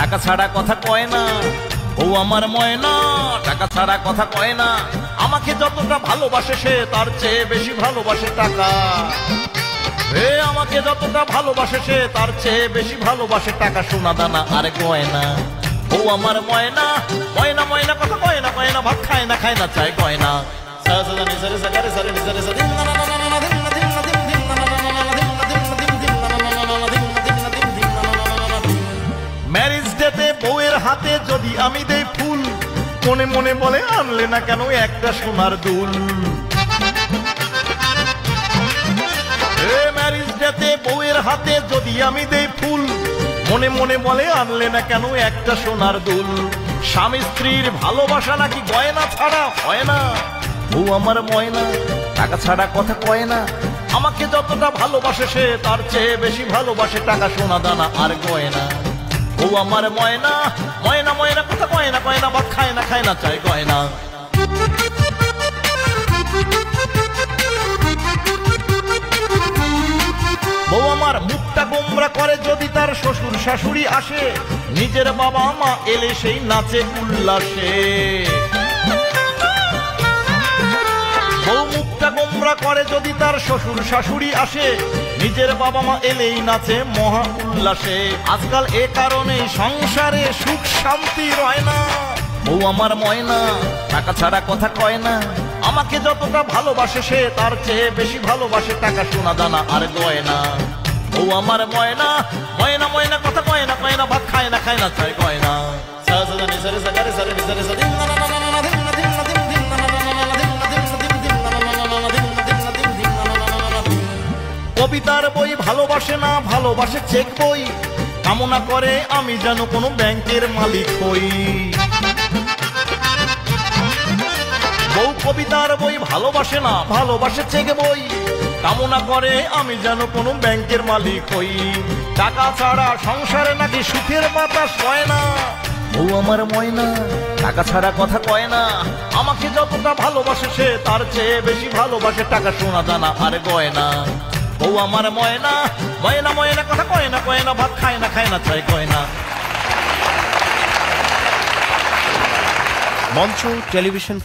টাকা ছাড়া কথা কয় না। ও আমার ময়না টাকা ছাড়া কথা কয় না। আমাকে যতটা ভালোবাসে সে তার চেয়ে বেশি ভালোবাসে টাকা। আমাকে যতটা ভালোবাসে সে তার চেয়ে বেশি ভালোবাসে টাকা, সোনা দানা আর গয়না। ও আমার ময়না ময়না ময়না কথা কয় না, কয় না ভাত খায় না, খায় না চায় গয়না। ম্যারেজ ডেতে বউয়ের হাতে যদি আমি দেই ফুল, মনে মনে বলে আনলে না কেন একটা সোনার দুল। ম্যারেজ ডেতে বউয়ের হাতে যদি আমি দেই ফুল, মনে মনে বলে আনলে না কেন একটা সোনার দুল। স্বামী স্ত্রীর ভালোবাসা নাকি গয়না ছাড়া হয় না। ও আমার ময়না টাকা ছাড়া কথা কয় না। আমাকে যতটা ভালোবাসে সে তার চেয়ে বেশি ভালোবাসে টাকা, সোনা দানা আর গয়না। ও আমার ময়না ময়না ময়না কথা কয় না, কয় না ভাত খায় না, খায় না চায় গয়না। বউ আমার মুখটা গোমরা করে যদি তার শ্বশুর শাশুড়ি আসে, নিজের বাবা মা এলে সেই নাচে উল্লাসে। বউ মুখটা গোমরা করে যদি তার শ্বশুর শাশুড়ি আসে, নিজের বাবা মা এলেই নাচে মহা উল্লাসে। আজকাল এ কারণে সংসারে সুখ শান্তি রয় না। বউ আমার ময়না টাকা ছাড়া কথা কয় না। আমাকে যতটা ভালোবাসে সে তার চেয়ে বেশি ভালোবাসে টাকা, সোনা দানা আর গয়না। ও আমার ময়না ময়না ময়না কথা কয় না, কয় না ভাত খায় না, খায় না চায় গয়না। কবিতার বই ভালোবাসে না, ভালোবাসে চেক বই। কামনা করে আমি যেন কোনো ব্যাংকের মালিক হই। বউ কবিতার বই ভালোবাসে না, ভালোবাসে চেক বই। কামনা করে আমি যেন কোনো ব্যাংকের মালিক হই। টাকা ছাড়া সংসারে নাকি সুখের বাতাস হয় না। বউ আমার ময়না টাকা ছাড়া কথা কয় না। আমাকে যতটা ভালোবাসে সে তার চেয়ে বেশি ভালোবাসে টাকা, সোনা দানা আর গয়না। বউ আমার ময়না ময়না ময়না কথা কয় না, কয় না ভাত খায় না, খায় না চায় গয়না। মঞ্চ টেলিভিশন।